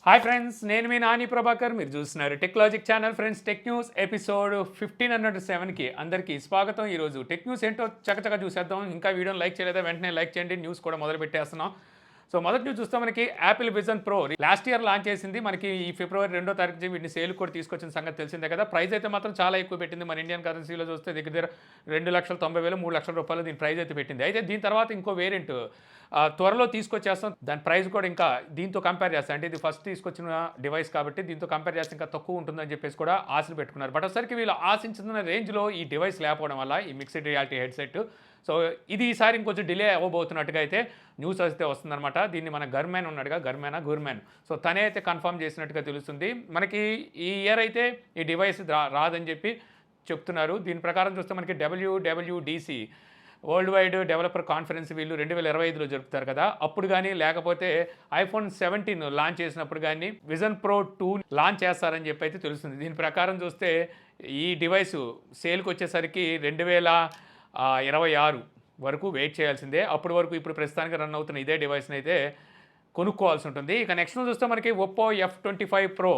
Hi friends, నేను మీ నాని ప్రభాకర్. మీరు చూస్తున్నారు Techlogic channel. Friends, tech news episode 1507కి అందరికీ స్వాగతం. ఈరోజు టెక్ న్యూస్ ఏంటో చకచక చూసేద్దాం. ఇంకా వీడియోని లైక్ చేయలేదా వెంటనే లైక్ చేయండి. న్యూస్ కూడా మొదలు పెట్టేస్తున్నాం. సో మొదటి న్యూస్ చూస్తే మనకి Apple vision pro last year launch చేసింది. మనకి ఈ ఫిబ్రవరి 2వ తారీఖు వీటిని సేల్ కూడా తీసుకొచ్చిన సంగతి తెలిసిందే కదా. ప్రైస్ అయితే మాత్రం చాలా ఎక్కువ పెట్టింది. మన ఇండియన్ కరెన్సీలో చూస్తే దగ్గర 2,90,000 3,00,000 రూపాయలు దీని ప్రైస్ అయితే పెట్టింది. అయితే దీని తర్వాత ఇంకో వేరియంట్ త్వరలో తీసుకొచ్చేస్తాం. దాని ప్రైస్ కూడా ఇంకా దీంతో కంపేర్ చేస్తాం. అంటే ఇది ఫస్ట్ తీసుకొచ్చిన డివైస్ కాబట్టి దీంతో కంపేర్ చేస్తే ఇంకా తక్కువ ఉంటుందని చెప్పేసి కూడా ఆశలు పెట్టుకున్నారు. బట్ ఒకసారికి వీళ్ళు ఆశించిన రేంజ్లో ఈ డివైస్ లేకపోవడం వల్ల ఈ మిక్స్డ్ రియాలిటీ హెడ్సెట్ సో ఇది ఈసారి ఇంకొంచెం డిలే అవ్వబోతున్నట్టుగా అయితే న్యూస్ అయితే వస్తుందన్నమాట. దీన్ని మన గర్మ్యాన్ ఉన్నాడుగా, గుర్మ్యాన్ సో తనే అయితే కన్ఫర్మ్ చేసినట్టుగా తెలుస్తుంది. మనకి ఈ ఇయర్ అయితే ఈ డివైస్ రాదని చెప్పి చెప్తున్నారు. దీని ప్రకారం చూస్తే మనకి WWDC world wide developer conference వీళ్ళు 2025లో జరుపుతారు కదా, అప్పుడు కానీ లేకపోతే iPhone 17 లాంచ్ చేసినప్పుడు కానీ విజన్ ప్రో 2 లాంచ్ చేస్తారని చెప్పి అయితే తెలుస్తుంది. దీని ప్రకారం చూస్తే ఈ డివైస్ సేల్కి వచ్చేసరికి 2026 వరకు వెయిట్ చేయాల్సిందే. అప్పటి వరకు ఇప్పుడు ప్రస్తుతానికి రన్ అవుతున్న ఇదే డివైస్ని అయితే కొనుక్కోవాల్సి ఉంటుంది. ఇక నెక్స్ట్ చూస్తే మనకి ఒప్పో F25 Pro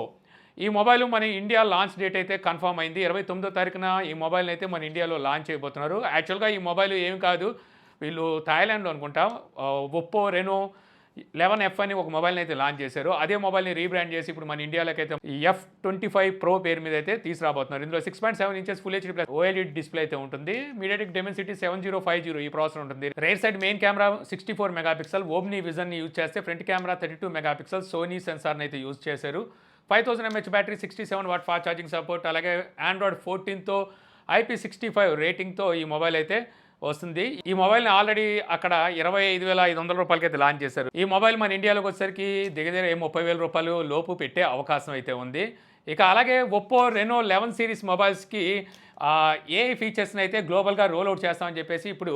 ఈ మొబైల్ మన ఇండియా లాంచ్ డేట్ అయితే కన్ఫర్మ్ అయింది. 29వ తారీఖున ఈ మొబైల్ని అయితే మన ఇండియాలో లాంచ్ చేయబోతున్నారు. యాక్చువల్గా ఈ మొబైల్ ఏమి కాదు, వీళ్ళు థాయిలాండ్లో అనుకుంటా ఒప్పో రెనో 11F అని ఒక మొబైల్ని అయితే లాంచ్ చేశారు. అదే మొబైల్ని రీబ్రాండ్ చేసి ఇప్పుడు మన ఇండియాలోకి అయితే ఈ F25 Pro పేరు మీద అయితే తీసుకురాబోతున్నారు. ఇందులో 6.7 inches full HD plus OLED display అయితే ఉంటుంది. మీడియాటెక్ డెమెన్సిటీ 7050 ఈ ప్రాసెసర్ ఉంటుంది. Rear side main camera 64 megapixel Omni విజన్ని యూజ్ చేస్తే, ఫ్రంట్ కెమెరా 32 మెగాపిక్సెల్ సోనీ సెన్సార్ని అయితే యూజ్ చేశారు. 5000 mAh battery, 67 watt fast charging support, అలాగే ఆండ్రాయిడ్ 14తో IP65 రేటింగ్తో ఈ మొబైల్ అయితే వస్తుంది. ఈ మొబైల్ని ఆల్రెడీ అక్కడ 25,500 రూపాయలకి అయితే లాంచ్ చేశారు. ఈ మొబైల్ మన ఇండియాలోకి వచ్చేసరికి దగ్గర 30,000 రూపాయలు లోపు పెట్టే అవకాశం అయితే ఉంది. ఇక అలాగే ఒప్పో రెనో 11 సిరీస్ మొబైల్స్కి AI ఫీచర్స్ని అయితే గ్లోబల్గా రోల్ అవుట్ చేస్తామని చెప్పేసి ఇప్పుడు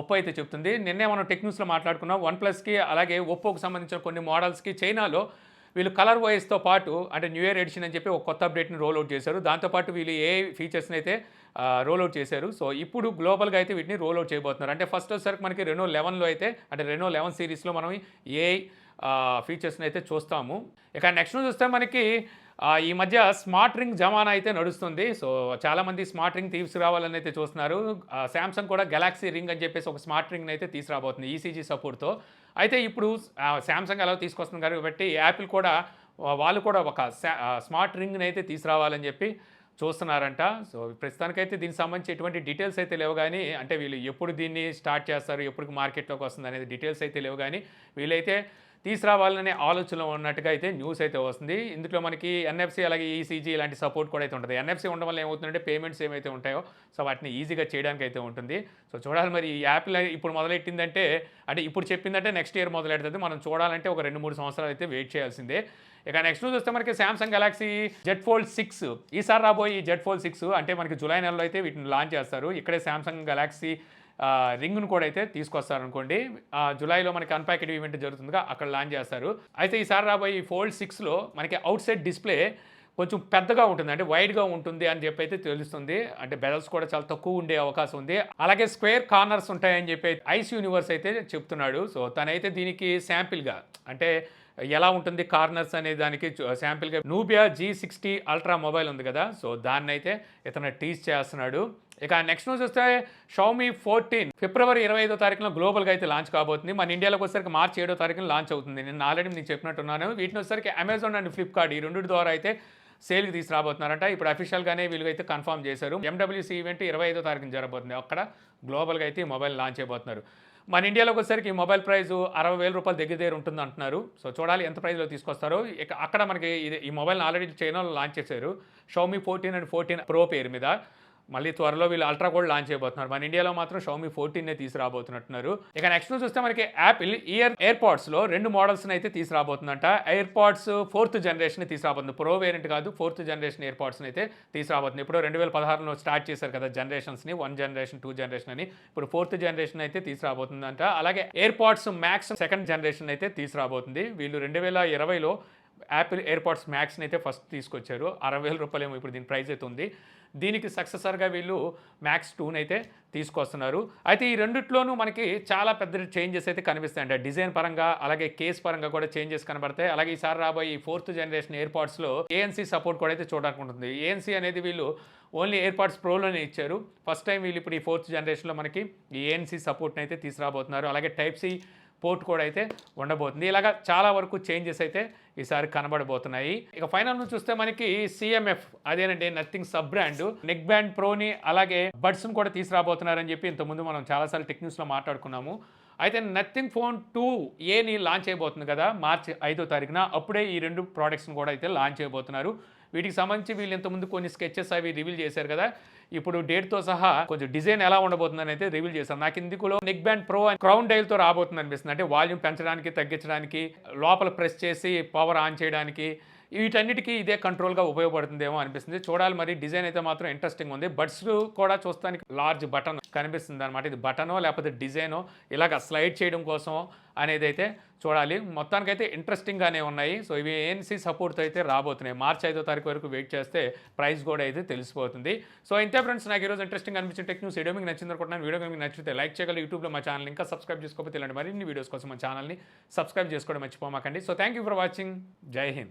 ఒప్పో అయితే చెప్తుంది. నిన్నే మనం టెక్ న్యూస్లో మాట్లాడుకున్నాం. OnePlusకి అలాగే ఒప్పోకి సంబంధించిన కొన్ని మోడల్స్కి చైనాలో వీళ్ళు కలర్ వాయిస్తో పాటు అంటే న్యూ ఇయర్ ఎడిషన్ అని చెప్పి ఒక కొత్త అప్డేట్ని రోల్అవుట్ చేశారు. దాంతోపాటు వీళ్ళు ఏ ఫీచర్స్ని అయితే రోల్అవుట్ చేశారు. సో ఇప్పుడు గ్లోబల్గా అయితే వీటిని రోల్అవుట్ చేయబోతున్నారు. అంటే ఫస్ట్ వచ్చేసరికి మనకి రెనో 11లో అయితే అంటే రెనో 11 సిరీస్లో మనం ఏ ఫీచర్స్ని అయితే చూస్తాము. ఇక నెక్స్ట్ చూస్తే మనకి ఈ మధ్య స్మార్ట్ రింగ్ జమానా అయితే నడుస్తుంది. సో చాలామంది స్మార్ట్ రింగ్ తీసుకురావాలని అయితే చూస్తున్నారు. శాంసంగ్ కూడా గెలాక్సీ రింగ్ అని చెప్పేసి ఒక స్మార్ట్ రింగ్ని అయితే తీసుకురాబోతుంది ఈసీజీ సపోర్ట్తో. అయితే ఇప్పుడు శాంసంగ్ ఎలా తీసుకొస్తుంది కాబట్టి యాపిల్ కూడా వాళ్ళు కూడా ఒక స్మార్ట్ రింగ్ని అయితే తీసుకురావాలని చెప్పి చూస్తున్నారంట. సో ప్రస్తుతానికైతే దీనికి సంబంధించి ఎటువంటి డీటెయిల్స్ అయితే లేవు కానీ, అంటే వీళ్ళు ఎప్పుడు దీన్ని స్టార్ట్ చేస్తారు, ఎప్పుడు మార్కెట్లోకి వస్తుంది అనేది డీటెయిల్స్ అయితే లేవు కానీ వీళ్ళైతే తీసుకురావాలనే ఆలోచనలో ఉన్నట్టుగా అయితే న్యూస్ అయితే వస్తుంది. ఇందులో మనకి ఎన్ఎఫ్సి అలాగే ఈసీజీ ఇలాంటి సపోర్ట్ కూడా అయితే ఉంటుంది. ఎన్ఎఫ్సి ఉండడం వల్ల ఏమవుతుందంటే పేమెంట్స్ ఏమైతే ఉంటాయో సో వాటిని ఈజీగా చేయడానికి అయితే ఉంటుంది. సో చూడాలి మరి ఈ యాపిల్ ఇప్పుడు మొదలెట్టిందంటే, అంటే ఇప్పుడు చెప్పిందంటే నెక్స్ట్ ఇయర్ మొదలెడుతుంది. మనం చూడాలంటే ఒక 2-3 సంవత్సరాలు అయితే వెయిట్ చేయాల్సిందే. ఇక నెక్స్ట్ చూస్తే మనకి శాంసంగ్ గెలాక్సీ Z Fold 6 ఈసారి రాబోయే ఈ Z Fold 6 అంటే మనకి జూలై నెలలో అయితే వీటిని లాంచ్ చేస్తారు. ఇక్కడే శాంసంగ్ గెలాక్సీ రింగ్ను కూడా అయితే తీసుకొస్తారనుకోండి. జూలైలో మనకి అన్ప్యాకెడ్ ఈవెంట్ జరుగుతుందిగా, అక్కడ లాంచ్ చేస్తారు. అయితే ఈసారి రాబోయే ఈ ఫోల్డ్ 6లో మనకి అవుట్ సైడ్ డిస్ప్లే కొంచెం పెద్దగా ఉంటుంది, అంటే వైడ్గా ఉంటుంది అని చెప్పి అయితే తెలుస్తుంది. అంటే బెజల్స్ కూడా చాలా తక్కువ ఉండే అవకాశం ఉంది. అలాగే స్క్వేర్ కార్నర్స్ ఉంటాయని చెప్పి ఐస్ యూనివర్స్ అయితే చెప్తున్నాడు. సో తనైతే దీనికి శాంపిల్గా అంటే ఎలా ఉంటుంది కార్నర్స్ అనే దానికి శాంపిల్గా నూబియా G60 అల్ట్రా మొబైల్ ఉంది కదా, సో దాన్ని అయితే ఇతను టీజ్ చేస్తున్నాడు. ఇక నెక్స్ట్ న్యూస్ వస్తే షామీ 14 ఫిబ్రవరి 25వ తారీఖున గ్లోబల్గా అయితే లాంచ్ కాబోతుంది. మన ఇండియాలోకి వచ్చేసరికి మార్చి 7వ తారీఖున లాంచ్ అవుతుంది. నేను ఆల్రెడీ నేను చెప్పినట్టున్నాను. వీటిని వచ్చేసరికి అమెజాన్ అండ్ ఫ్లిప్కార్ట్ ఈ రెండింటి ద్వారా అయితే సేల్కి తీసుకురాబోతున్నారంట. ఇప్పుడు అఫీషియల్గానే వీళ్ళైతే కన్ఫర్మ్ చేశారు. MWC ఈవెంట్ 25వ తారీఖున జరగబోతుంది. అక్కడ గ్లోబల్గా అయితే ఈ మొబైల్ లాంచ్ చేయబోతున్నారు. మన ఇండియాలోకి వచ్చేసరికి ఈ మొబైల్ ప్రైస్ 60,000 రూపాయలు దగ్గర ఉంటుంది అంటున్నారు. సో చూడాలి ఎంత ప్రైస్లో తీసుకొస్తారో. ఇక అక్కడ మనకి ఈ మొబైల్ని ఆల్రెడీ చైనాలో లాంచ్ చేశారు. షామీ 14 అండ్ 14 Pro పేరు మీద. మళ్ళీ త్వరలో వీళ్ళు అల్ట్రా కూడా లాంచ్ చేయబోతున్నారు. మన ఇండియాలో మాత్రం షామీ 14 తీసుకురాబోతున్నట్టున్నారు. ఇక నెక్స్ట్ చూస్తే మనకి యాపిల్ ఎయిర్పాడ్స్లో 2 మోడల్స్ని అయితే తీసుకురాబోతుందంట. ఎయిర్పాడ్స్ 4th జనరేషన్ తీసుకురాబోతుంది. ప్రో వేరియంట్ కాదు, 4th జనరేషన్ ఎయిర్పాడ్స్ని అయితే తీసుకురాబోతుంది. ఇప్పుడు 2016లో స్టార్ట్ చేశారు కదా జనరేషన్స్ని, 1 జనరేషన్ 2 జనరేషన్ అని. ఇప్పుడు 4th జనరేషన్ అయితే తీసుకురాబోతుందంట. అలాగే ఎయిర్పాడ్స్ మ్యాక్స్ 2nd జనరేషన్ అయితే తీసుకురాబోతుంది. వీళ్ళు 2020లో యాపిల్ ఎయిర్పాడ్స్ మ్యాక్స్ని అయితే ఫస్ట్ తీసుకొచ్చారు. 60,000 రూపాయలేమో ఇప్పుడు దీని ప్రైస్ అయితే ఉంది. దీనికి సక్సెసర్గా వీళ్ళు మ్యాక్స్ 2ని అయితే తీసుకొస్తున్నారు. అయితే ఈ రెండిట్లోనూ మనకి చాలా పెద్ద చేంజెస్ అయితే కనిపిస్తాయండి. డిజైన్ పరంగా అలాగే కేస్ పరంగా కూడా చేంజెస్ కనబడతాయి. అలాగే ఈసారి రాబోయే ఈ 4th జనరేషన్ ఎయిర్పాడ్స్లో ఏఎన్సీ సపోర్ట్ కూడా అయితే చూడడానికి ఉంటుంది. ఏఎన్సీ అనేది వీళ్ళు ఓన్లీ ఎయిర్పాడ్స్ ప్రోలోనే ఇచ్చారు. ఫస్ట్ టైం వీళ్ళు ఇప్పుడు ఈ 4th జనరేషన్లో మనకి ఈ ఏఎన్సీ సపోర్ట్ని అయితే తీసుకురాబోతున్నారు. అలాగే టైప్ సి పోర్ట్ కూడా అయితే ఉండబోతుంది. ఇలాగా చాలా వరకు చేంజెస్ అయితే ఈసారి కనబడబోతున్నాయి. ఇక ఫైనల్ నుంచి చూస్తే మనకి సిఎంఎఫ్ అదేనండి Nothing sub brand neckband ప్రోని అలాగే బడ్స్ని కూడా తీసుకురాబోతున్నారని చెప్పి ఇంతకుముందు మనం చాలాసార్లు టెక్ న్యూస్లో మాట్లాడుకున్నాము. అయితే నథింగ్ ఫోన్ 2ఏని లాంచ్ చేయబోతుంది కదా మార్చి 5వ తారీఖున. అప్పుడే ఈ 2 ప్రోడక్ట్స్ని కూడా అయితే లాంచ్ చేయబోతున్నారు. వీటికి సంబంధించి వీళ్ళు ఇంతకుముందు కొన్ని స్కెచెస్ అవి రివీల్ చేశారు కదా. ఇప్పుడు డేట్తో సహా కొంచెం డిజైన్ ఎలా ఉండబోతుందని అయితే రివీల్ చేశారు. నాకు ఇందులో neckband pro and crown డైల్తో రాబోతుంది అనిపిస్తుంది. అంటే వాల్యూమ్ పెంచడానికి తగ్గించడానికి లోపల ప్రెస్ చేసి పవర్ ఆన్ చేయడానికి వీటన్నిటికీ ఇదే కంట్రోల్గా ఉపయోగపడుతుందేమో అనిపిస్తుంది. చూడాలి మరి. డిజైన్ అయితే మాత్రం ఇంట్రెస్టింగ్ ఉంది. బడ్స్ కూడా చూస్తానికి లార్జ్ బటన్ కనిపిస్తుంది అనమాట. ఇది బటనో లేకపోతే డిజైనో ఇలాగ స్లైడ్ చేయడం కోసం అనేది అయితే చూడాలి. మొత్తానికైతే ఇంట్రెస్టింగ్గానే ఉన్నాయి. సో ఇవి ఏఎన్సీ సపోర్ట్తో అయితే రాబోతున్నాయి. మార్చి 5వ తారీఖు వరకు వెయిట్ చేస్తే ప్రైస్ కూడా అయితే తెలిసిపోతుంది. సో ఇంతే ఫ్రెండ్స్, నాకు ఈరోజు ఇంట్రెస్టింగ్ అనిపించిన టెక్ న్యూస్ వీడియో మీకు నచ్చింది అనుకుంటున్నాను. వీడియో మీకు నచ్చితే లైక్ చేయగలరు. యూట్యూబ్లో మా ఛానల్ ఇంకా సబ్స్క్రైబ్ చేసుకోకపోతే ఇలాంటి మరిన్ని వీడియోస్ కోసం మా ఛానల్ని సబ్స్క్రైబ్ చేసుకోవడం మర్చిపోమాకండి. So thank you for watching. Jai Hind.